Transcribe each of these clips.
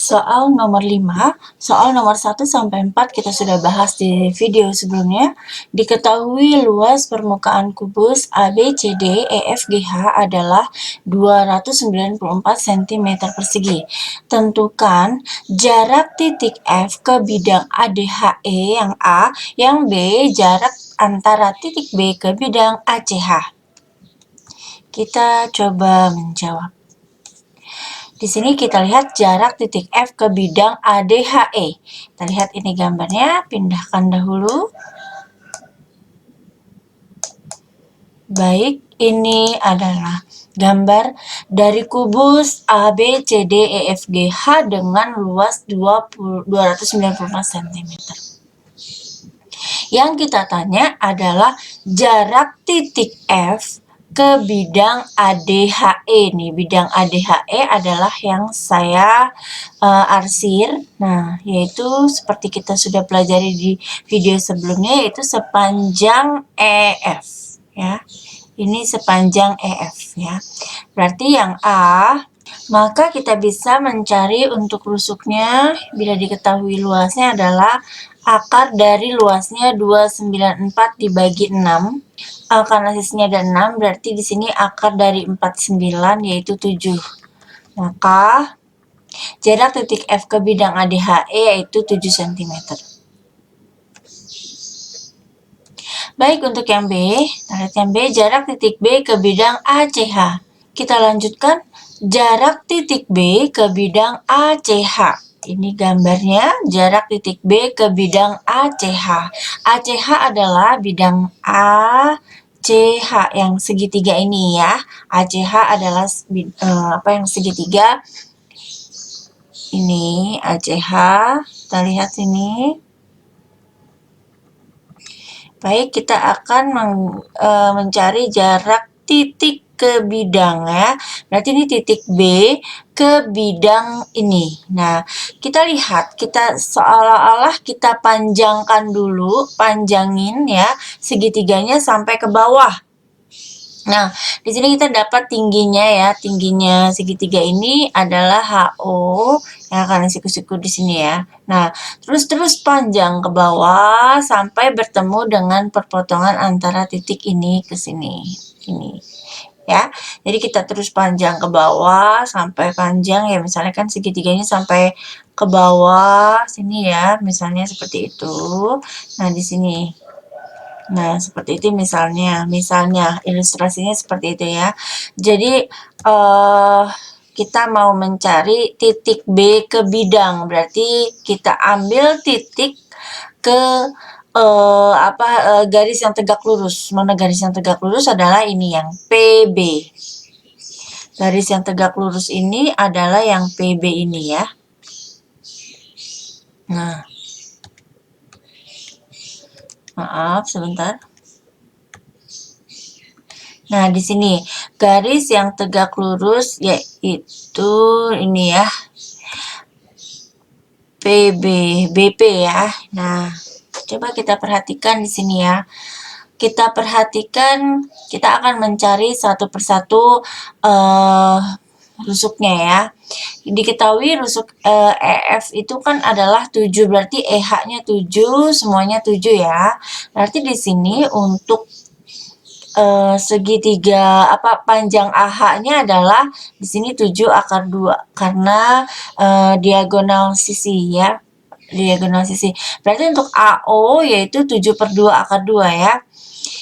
Soal nomor 5, soal nomor 1 sampai 4 kita sudah bahas di video sebelumnya. Diketahui luas permukaan kubus ABCD EFGH adalah 294 cm persegi. Tentukan jarak titik F ke bidang ADHE yang A, yang B jarak antara titik B ke bidang ACH. Kita coba menjawab. Di sini kita lihat jarak titik F ke bidang ADHE. Kita lihat ini gambarnya, pindahkan dahulu. Baik, ini adalah gambar dari kubus ABCDEFGH dengan luas 294 cm. Yang kita tanya adalah jarak titik F ke bidang ADHE nih. Bidang ADHE adalah yang saya arsir. Nah, yaitu seperti kita sudah pelajari di video sebelumnya, yaitu sepanjang EF ya. Ini sepanjang EF ya. Berarti yang A, maka kita bisa mencari untuk rusuknya bila diketahui luasnya adalah akar dari luasnya 294 dibagi 6. Karena sisinya ada 6, berarti di sini akar dari 49 yaitu 7. Maka jarak titik F ke bidang ADHE yaitu 7 cm. Baik, untuk yang B, kita lihat yang B, jarak titik B ke bidang ACH. Kita lanjutkan, jarak titik B ke bidang ACH. Ini gambarnya, jarak titik B ke bidang ACH. ACH adalah bidang ACH yang segitiga ini ya. ACH adalah yang segitiga. Ini ACH, kita lihat sini. Baik, kita akan mencari jarak titik ke bidang ya. Berarti ini titik B ke bidang ini. Nah, kita lihat, kita seolah-olah kita panjangkan dulu, panjangin ya segitiganya sampai ke bawah. Nah, di sini kita dapat tingginya ya. Tingginya segitiga ini adalah HO yang akan siku-siku di sini ya. Nah, terus panjang ke bawah sampai bertemu dengan perpotongan antara titik ini ke sini. Ini ya. Jadi kita terus panjang ke bawah sampai panjang ya, misalnya kan segitiganya sampai ke bawah sini ya, misalnya seperti itu. Nah, di sini. Nah, seperti itu misalnya ilustrasinya seperti itu ya. Jadi kita mau mencari titik B ke bidang, berarti kita ambil titik ke garis yang tegak lurus. Mana garis yang tegak lurus adalah ini yang PB. Garis yang tegak lurus ini adalah yang PB ini ya. Nah, maaf sebentar. Nah, di sini garis yang tegak lurus yaitu ini ya. PB, BP ya. Nah, coba kita perhatikan di sini ya. Kita perhatikan, kita akan mencari satu persatu rusuknya ya. Diketahui rusuk EF itu kan adalah 7, berarti EH-nya 7, semuanya 7 ya. Berarti di sini untuk segitiga panjang AH-nya adalah di sini 7 akar 2 karena diagonal sisi ya. Diagonal sisi. Berarti untuk AO yaitu 7/2 akar 2 ya.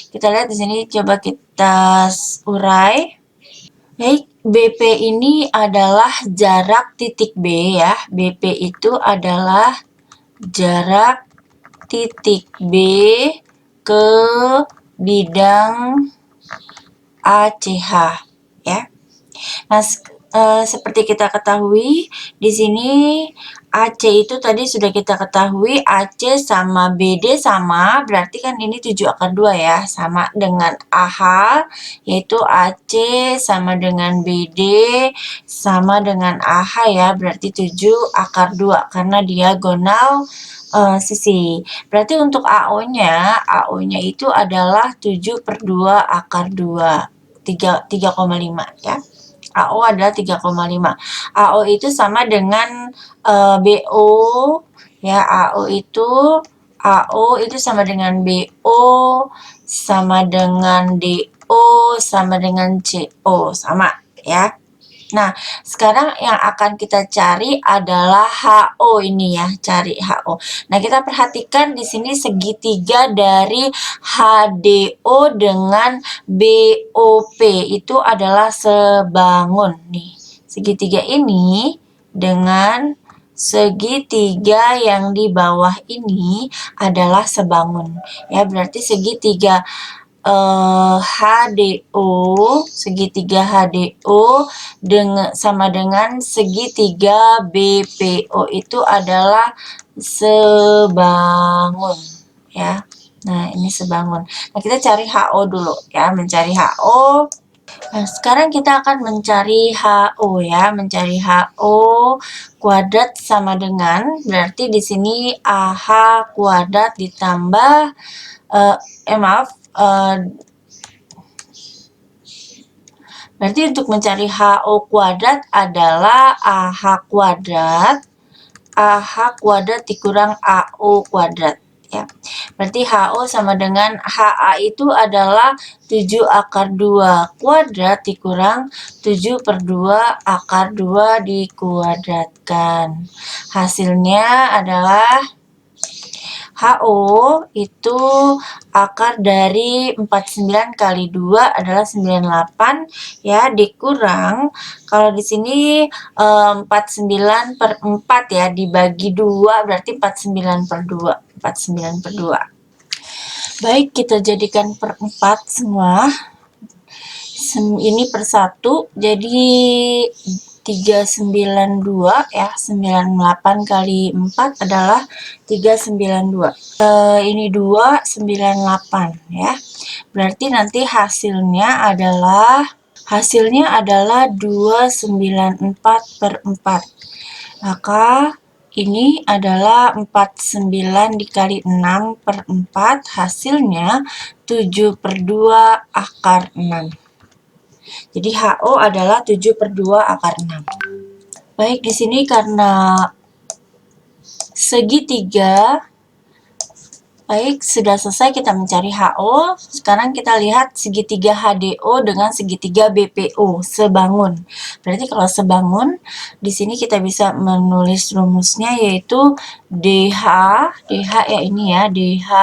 Kita lihat di sini, coba kita urai. Baik, BP ini adalah jarak titik B ya. BP itu adalah jarak titik B ke bidang ACH ya. Nah, seperti kita ketahui di sini AC itu tadi sudah kita ketahui, AC sama BD sama, berarti kan ini 7 akar 2 ya, sama dengan AH, yaitu AC sama dengan BD sama dengan AH ya, berarti 7 akar 2 karena diagonal sisi. Berarti untuk AO-nya itu adalah 7/2 akar 2, 3,5 ya. AO adalah 3,5. AO itu sama dengan BO, ya. AO itu sama dengan BO, sama dengan DO, sama dengan CO, sama ya. Nah, sekarang yang akan kita cari adalah HO ini ya, cari HO. Nah, kita perhatikan di sini segitiga dari HDO dengan BOP itu adalah sebangun nih. Segitiga ini dengan segitiga yang di bawah ini adalah sebangun. Ya, berarti segitiga segitiga HDO sama dengan segitiga BPO itu adalah sebangun ya. Nah, ini sebangun. Nah, kita cari HO dulu ya, mencari HO. Nah, sekarang kita akan mencari HO ya, mencari HO kuadrat sama dengan, berarti di sini AH kuadrat ditambah, berarti untuk mencari HO kuadrat adalah AH kuadrat dikurang AO kuadrat. Ya. Berarti HO sama dengan HA itu adalah 7 akar 2 kuadrat dikurang 7 per 2 akar 2 dikuadratkan. Hasilnya adalah HO itu akar dari 49 kali 2 adalah 98 ya, dikurang, kalau di sini 49 per 4 ya, dibagi 2 berarti 49 per 2. 49 per 2. Baik, kita jadikan per 4 semua. Ini per 1, jadi 392 ya, 98 kali 4 adalah 392. Ini 2, 98 ya. Berarti nanti hasilnya adalah 294 per 4. Maka ini adalah 49 dikali 6 per 4, hasilnya 7 per 2 akar 6. Jadi HO adalah 7 per 2 akar 6. Baik, di sini karena segitiga, baik, sudah selesai kita mencari HO. Sekarang kita lihat segitiga HDO dengan segitiga BPO, sebangun. Berarti kalau sebangun, di sini kita bisa menulis rumusnya yaitu DH ya ini ya, DH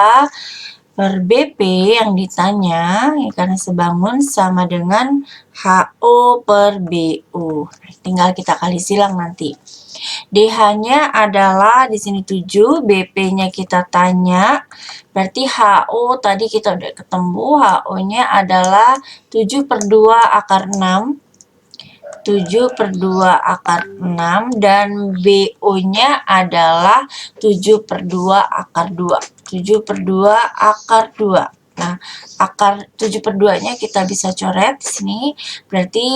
per BP yang ditanya, ya, karena sebangun sama dengan HO per BO. Tinggal kita kali silang nanti. DH-nya adalah di sini 7, BP-nya kita tanya. Berarti HO tadi kita udah ketemu, HO-nya adalah 7 per 2 akar 6. 7 per 2 akar 6 dan BO-nya adalah 7 per 2 akar 2. 7 per 2 akar 2. Nah, akar 7 per 2-nya kita bisa coret di sini. Berarti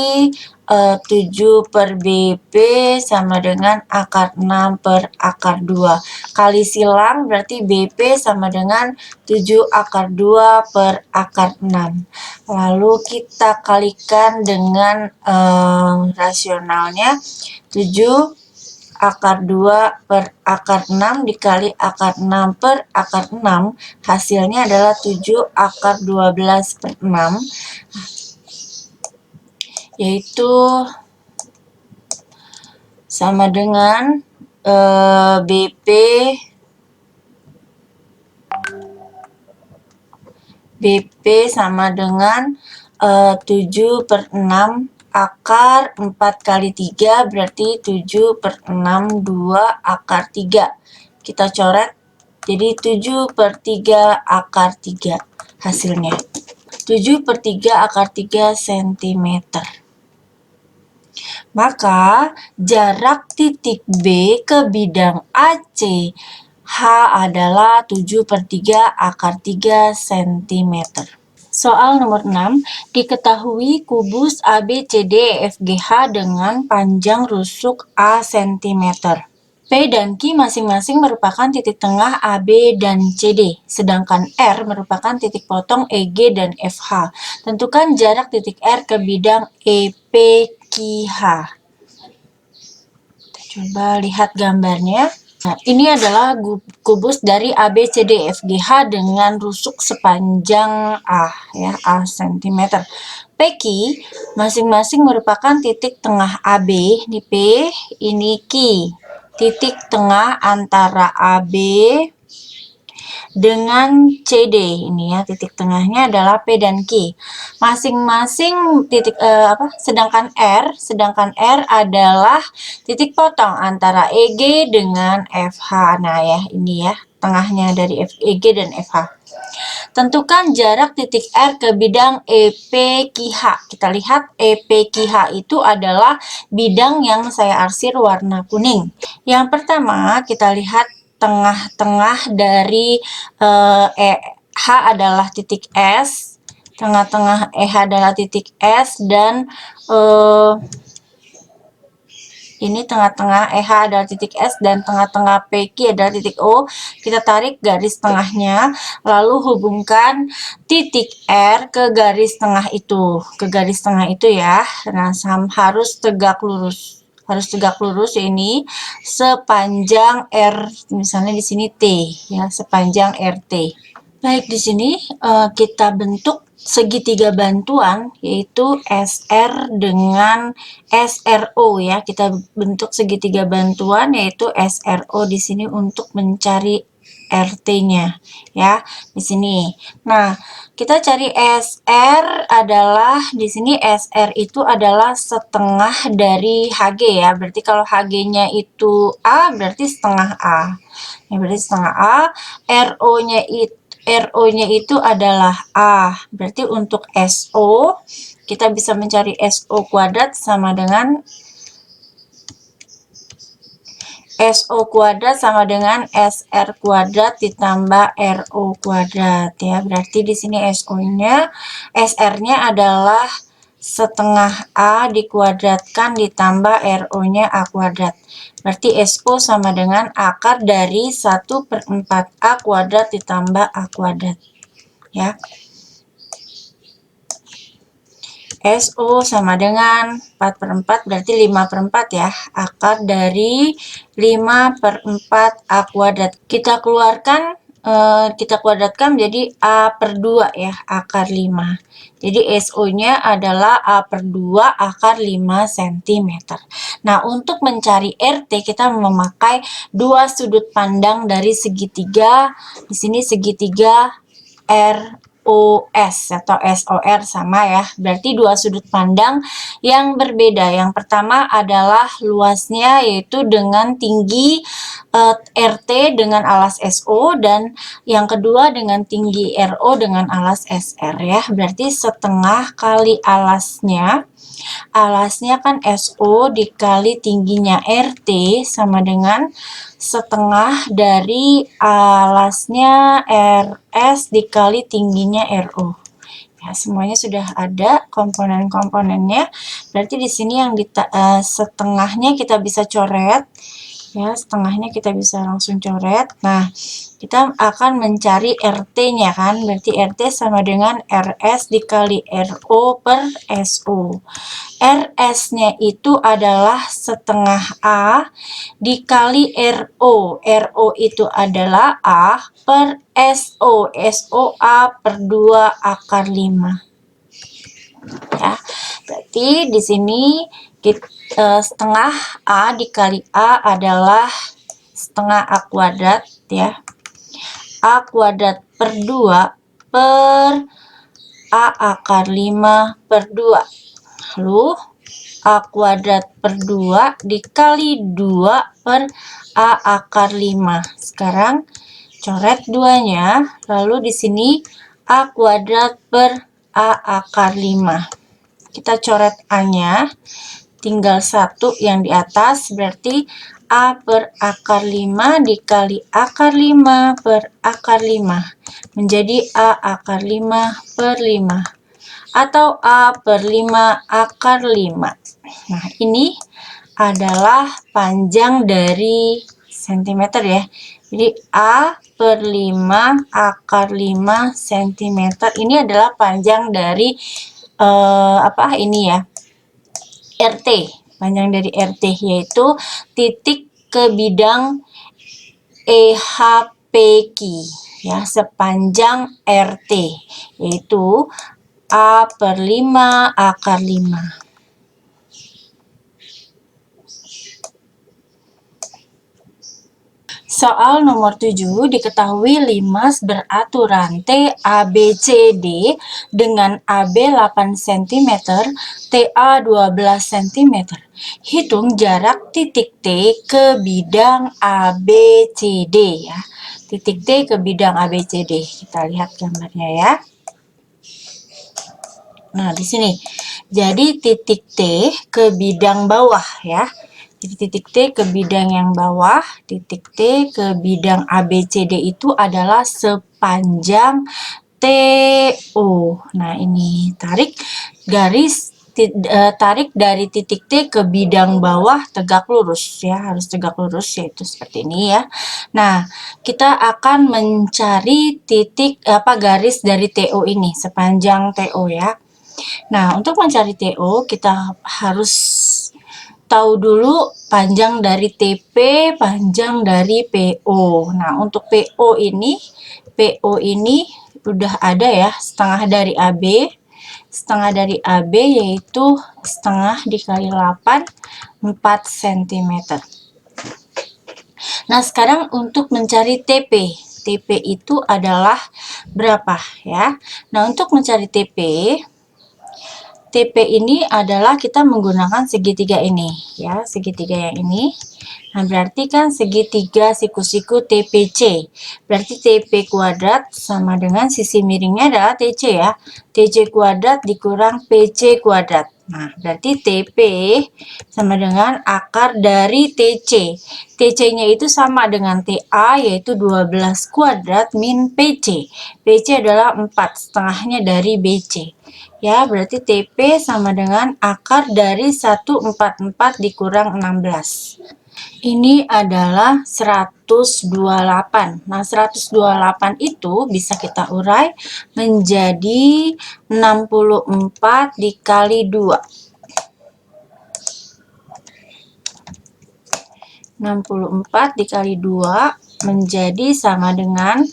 7 per BP sama dengan akar 6 per akar 2. Kali silang berarti BP sama dengan 7 akar 2 per akar 6. Lalu kita kalikan dengan rasionalnya 7 akar 2 per akar 6 dikali akar 6 per akar 6, hasilnya adalah 7 akar 12 per 6, yaitu sama dengan BP sama dengan 7 per 6 akar 4 kali 3 berarti 7 per 6, 2 akar 3. Kita coret, jadi 7 per 3 akar 3 hasilnya. 7 per 3 akar 3 cm. Maka jarak titik B ke bidang AC H adalah 7 per 3 akar 3 cm. Soal nomor 6, diketahui kubus ABCDEFGH dengan panjang rusuk A cm. P dan Q masing-masing merupakan titik tengah AB dan CD, sedangkan R merupakan titik potong EG dan FH. Tentukan jarak titik R ke bidang EPQ. KH. Kita coba lihat gambarnya. Nah, ini adalah kubus dari ABCDFGH dengan rusuk sepanjang A, ya, A cm. PQ masing-masing merupakan titik tengah AB, ini P, ini Q. Titik tengah antara AB dengan CD, ini ya, titik tengahnya adalah P dan Q. Masing-masing sedangkan R adalah titik potong antara EG dengan FH. Nah ya, ini ya, tengahnya dari EG dan FH. Tentukan jarak titik R ke bidang EPQH. Kita lihat EPQH itu adalah bidang yang saya arsir warna kuning. Yang pertama, kita lihat tengah-tengah dari H adalah titik S, tengah-tengah EH adalah titik S, dan ini tengah-tengah EH adalah titik S dan tengah-tengah PQ adalah titik O. Kita tarik garis tengahnya, lalu hubungkan titik R ke garis tengah itu. Ke garis tengah itu ya. Nah, harus tegak lurus. Harus tegak lurus ya, ini sepanjang R, misalnya di sini T ya, sepanjang RT. Baik, di sini kita bentuk segitiga bantuan, yaitu SR dengan SRO ya. Kita bentuk segitiga bantuan yaitu SRO di sini untuk mencari RT-nya ya, di sini. Nah, kita cari SR adalah di sini SR itu adalah setengah dari HG ya. Berarti kalau HG-nya itu A, berarti setengah A. Ya, berarti setengah A. RO-nya itu adalah A. Berarti untuk SO, kita bisa mencari SO kuadrat sama dengan SR kuadrat ditambah RO kuadrat ya. Berarti di sini SR-nya adalah setengah A dikuadratkan ditambah RO-nya A kuadrat. Berarti SO sama dengan akar dari 1/4 A kuadrat ditambah A kuadrat. Ya. SO sama dengan 4/4, berarti 5/4 ya. Akar dari 5/4 A kuadrat. Kita kuadratkan menjadi A/2 ya, akar 5. Jadi SO-nya adalah A/2 akar 5 cm. Nah, untuk mencari RT kita memakai dua sudut pandang dari segitiga. Di sini segitiga ROS atau SOR sama ya. Berarti dua sudut pandang yang berbeda. Yang pertama adalah luasnya, yaitu dengan tinggi RT dengan alas SO, dan yang kedua dengan tinggi RO dengan alas SR ya. Berarti setengah kali alasnya. Alasnya kan SO dikali tingginya RT sama dengan setengah dari alasnya RS dikali tingginya RO. Ya, semuanya sudah ada komponen-komponennya. Berarti di sini yang setengahnya kita bisa coret. Ya, setengahnya kita bisa langsung coret. Nah, kita akan mencari RT-nya kan. Berarti RT sama dengan RS dikali RO per SO. RS-nya itu adalah setengah A dikali RO. RO itu adalah A per SO. SO A/2 akar 5. Ya, berarti di sini setengah A dikali A adalah setengah A kuadrat ya. A kuadrat per 2 per A akar 5 per 2. Lalu A kuadrat per 2 dikali 2 per A akar 5. Sekarang coret 2-nya, lalu di sini A kuadrat per A akar 5. Kita coret A-nya, tinggal 1 yang di atas, berarti A per akar 5 dikali akar 5 per akar 5. Menjadi A akar 5 per 5. Atau A per 5 akar 5. Nah, ini adalah panjang dari cm ya. Jadi A per 5 akar 5 cm. Ini adalah panjang dari ini ya. RT, panjang dari RT yaitu titik ke bidang EHPQ ya, sepanjang RT yaitu A/5 akar 5. Soal nomor 7, diketahui limas beraturan TABCD dengan AB 8 cm, TA 12 cm. Hitung jarak titik T ke bidang ABCD ya. Titik T ke bidang ABCD. Kita lihat gambarnya ya. Nah, di sini. Jadi titik T ke bidang bawah ya. Jadi titik T ke bidang yang bawah, titik T ke bidang ABCD itu adalah sepanjang TO. Nah, ini tarik garis tarik dari titik T ke bidang bawah tegak lurus ya, harus tegak lurus yaitu seperti ini ya. Nah, kita akan mencari titik garis dari TO ini sepanjang TO ya. Nah, untuk mencari TO kita harus tahu dulu panjang dari TP, panjang dari PO. Nah, untuk PO ini udah ada ya, setengah dari AB. Setengah dari AB yaitu setengah dikali 8, 4 cm. Nah, sekarang untuk mencari TP. TP itu adalah berapa ya? Nah, untuk mencari TP ini adalah kita menggunakan segitiga ini ya, segitiga yang ini. Nah, berarti kan segitiga siku-siku TPC. Berarti TP kuadrat sama dengan sisi miringnya adalah TC ya. TC kuadrat dikurang PC kuadrat. Nah, berarti TP sama dengan akar dari TC. TC-nya itu sama dengan TA yaitu 12 kuadrat min PC. PC adalah 4, setengahnya dari BC. Ya, berarti TP sama dengan akar dari 144 dikurang 16. Ini adalah 128. Nah, 128 itu bisa kita urai menjadi 64 dikali 2. 64 dikali 2 menjadi sama dengan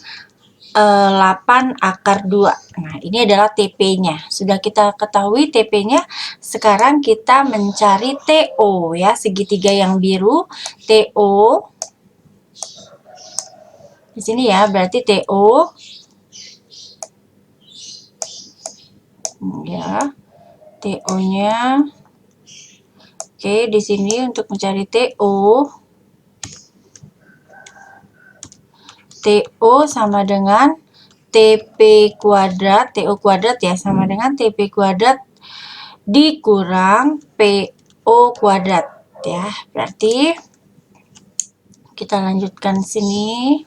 8 akar 2. Nah, ini adalah TP-nya. Sudah kita ketahui TP-nya. Sekarang kita mencari TO ya, segitiga yang biru. TO. Di sini ya, berarti TO. Ya. TO-nya. Oke, di sini untuk mencari TO. TO sama dengan TP kuadrat, TO kuadrat ya, sama dengan TP kuadrat dikurang PO kuadrat ya. Berarti kita lanjutkan sini.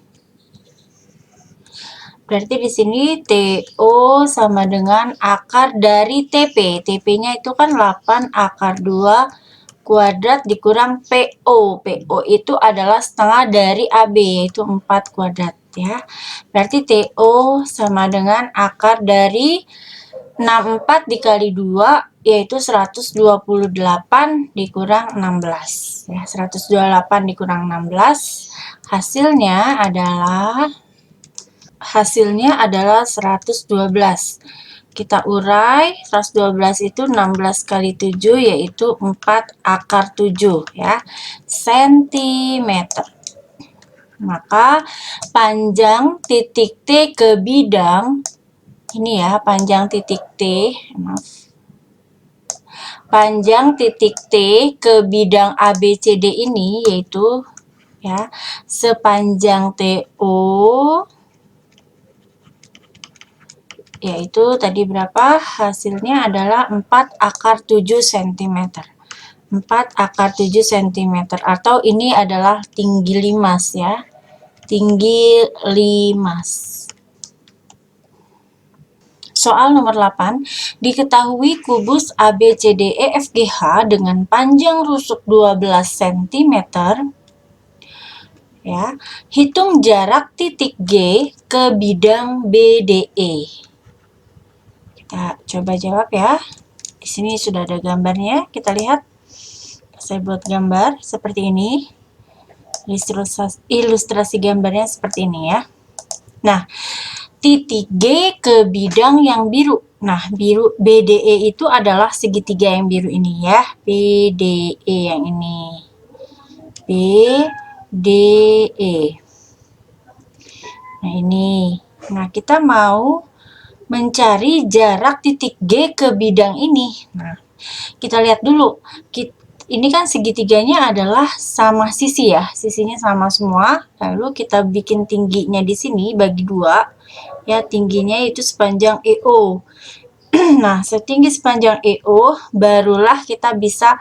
Berarti di sini TO sama dengan akar dari TP. TP-nya itu kan 8 akar 2 kuadrat dikurang PO. PO itu adalah setengah dari AB, yaitu 4 kuadrat ya. Berarti TO sama dengan akar dari 64 dikali 2 yaitu 128 dikurang 16 ya. 128 dikurang 16 hasilnya adalah 112. Kita urai, 112 itu 16 kali 7 yaitu 4 akar 7 ya, sentimeter. Maka panjang titik T ke bidang ini ya, panjang titik T, panjang titik T ke bidang ABCD ini yaitu ya, sepanjang TO yaitu tadi berapa? Hasilnya adalah 4 akar 7 cm. 4 akar 7 cm atau ini adalah tinggi limas ya. Tinggi limas. Soal nomor 8, diketahui kubus ABCDEFGH dengan panjang rusuk 12 cm. Ya, hitung jarak titik G ke bidang BDE. Kita coba jawab ya. di sini sudah ada gambarnya, kita lihat. Saya buat gambar seperti ini. Ilustrasi gambarnya seperti ini ya. Nah, titik G ke bidang yang biru. Nah, biru BDE itu adalah segitiga yang biru ini ya. BDE yang ini. BDE. Nah, ini. Nah, kita mau mencari jarak titik G ke bidang ini. Nah, kita lihat dulu. Ini kan segitiganya adalah sama sisi ya. Sisinya sama semua. Lalu kita bikin tingginya di sini bagi 2. Ya, tingginya itu sepanjang EO. Nah, setinggi sepanjang EO, barulah kita bisa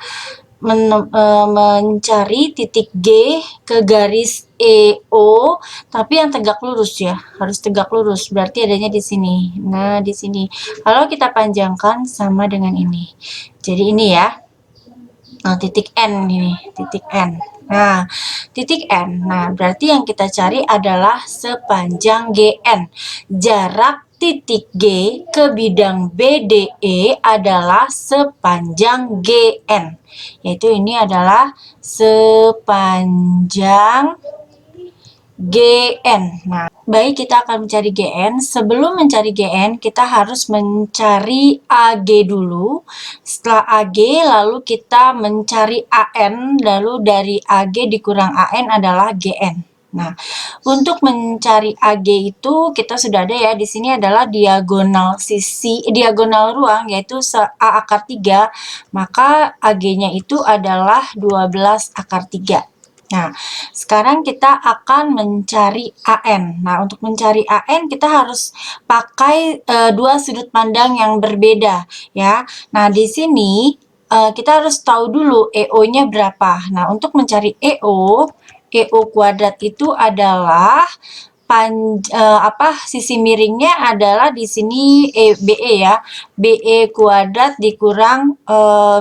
mencari titik G ke garis EO, tapi yang tegak lurus ya, harus tegak lurus. Berarti adanya di sini. Nah, di sini. Kalau kita panjangkan sama dengan ini. Jadi ini ya. Nah, titik N ini, titik N. Nah, titik N. Nah, berarti yang kita cari adalah sepanjang GN. Jarak titik G ke bidang BDE adalah sepanjang GN. Yaitu ini adalah sepanjang GN. Nah, baik, kita akan mencari GN. Sebelum mencari GN, kita harus mencari AG dulu. Setelah AG, lalu kita mencari AN, lalu dari AG dikurang AN adalah GN. Nah, untuk mencari AG itu kita sudah ada ya, di sini adalah diagonal ruang, yaitu A akar 3, maka AG-nya itu adalah 12 akar 3. Nah, sekarang kita akan mencari AN. Nah, untuk mencari AN kita harus pakai dua sudut pandang yang berbeda ya. Nah, di sini kita harus tahu dulu EO-nya berapa. Nah, untuk mencari EO kuadrat itu adalah sisi miringnya adalah di sini BE ya. BE kuadrat dikurang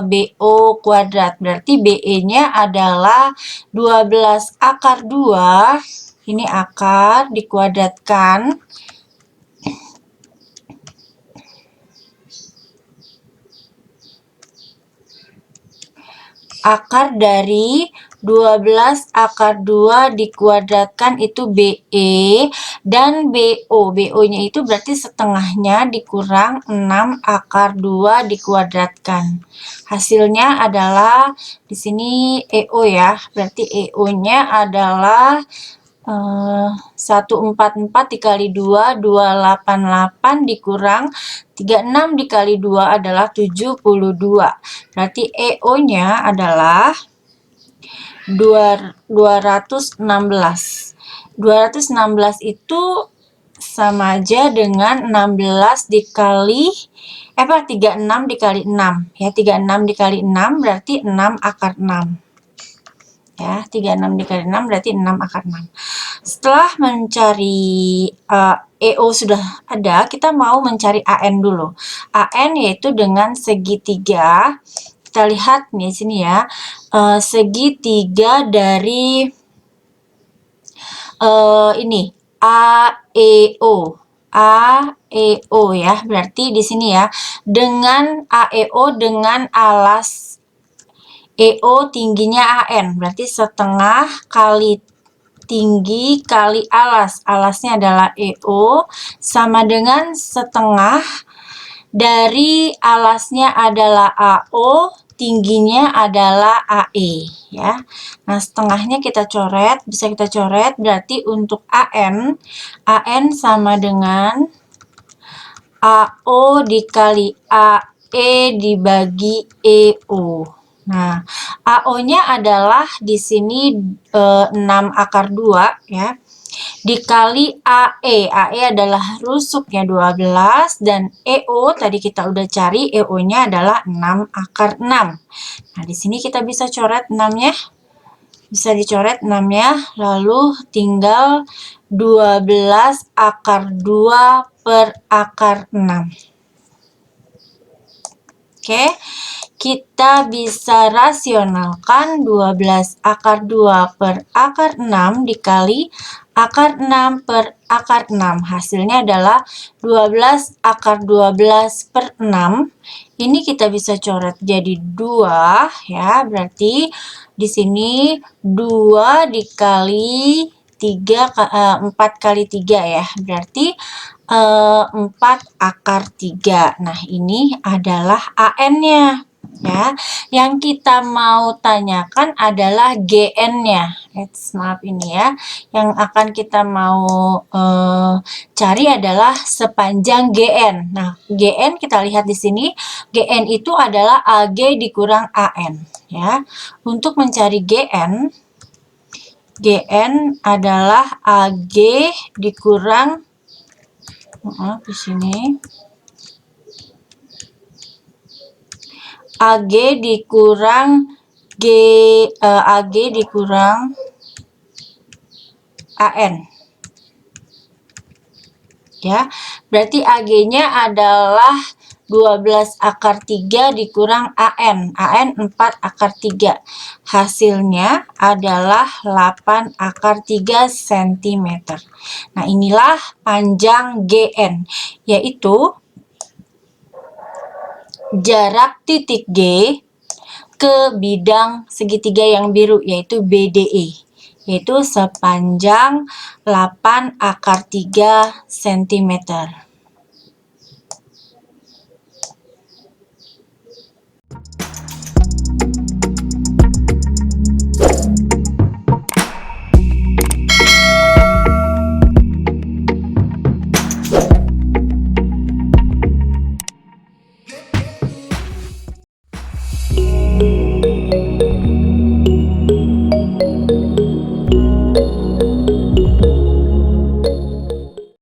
BO kuadrat. Berarti BE-nya adalah 12 akar 2. Ini akar dikuadratkan. Akar dari 12 akar 2 dikuadratkan itu BE, dan BO-nya itu berarti setengahnya dikurang 6 akar 2 dikuadratkan. Hasilnya adalah di sini EO ya, berarti EO-nya adalah 144 dikali 2, 288 dikurang 36 dikali 2 adalah 72. Berarti EO-nya adalah 216. 216 itu sama aja dengan 16 dikali 36 dikali 6 ya, 36 dikali 6 berarti 6 akar 6 ya, 36 dikali 6 berarti 6 akar 6. Setelah mencari EO sudah ada, kita mau mencari AN dulu. AN yaitu dengan segitiga. Kita lihat nih sini ya, segitiga dari ini AEO. AEO ya, berarti di sini ya, dengan AEO dengan alas EO tingginya AN, berarti setengah kali tinggi kali alas. Alasnya adalah EO sama dengan setengah dari alasnya adalah AO, tingginya adalah AE ya. Nah, setengahnya kita coret, bisa kita coret, berarti untuk AN sama dengan AO dikali AE dibagi EO. Nah, AO-nya adalah di sini 6 akar 2 ya, dikali AE. AE adalah rusuknya 12 dan EO tadi kita udah cari, EO-nya adalah 6 akar 6. Nah, di sini kita bisa coret 6-nya. Bisa dicoret 6-nya, lalu tinggal 12 akar 2 per akar 6. Oke. Kita bisa rasionalkan 12 akar 2 per akar 6 dikali akar 6 per akar 6. Hasilnya adalah 12 akar 12 per 6. Ini kita bisa coret jadi 2 ya. Berarti di sini 2 dikali 3, 4 kali 3 ya. Berarti 4 akar 3. Nah, ini adalah AN-nya. Ya, yang kita mau tanyakan adalah GN-nya. Maaf ini ya. Yang akan kita mau cari adalah sepanjang GN. Nah, GN kita lihat di sini, GN itu adalah AG dikurang AN. Ya, untuk mencari GN, GN adalah AG dikurang di sini AG dikurang AG dikurang AN. Ya, berarti AG-nya adalah 12 akar 3 dikurang AN. AN 4 akar 3. Hasilnya adalah 8 akar 3 cm. Nah, inilah panjang GN, yaitu jarak titik G ke bidang segitiga yang biru, yaitu BDE, yaitu sepanjang 8 akar 3 cm.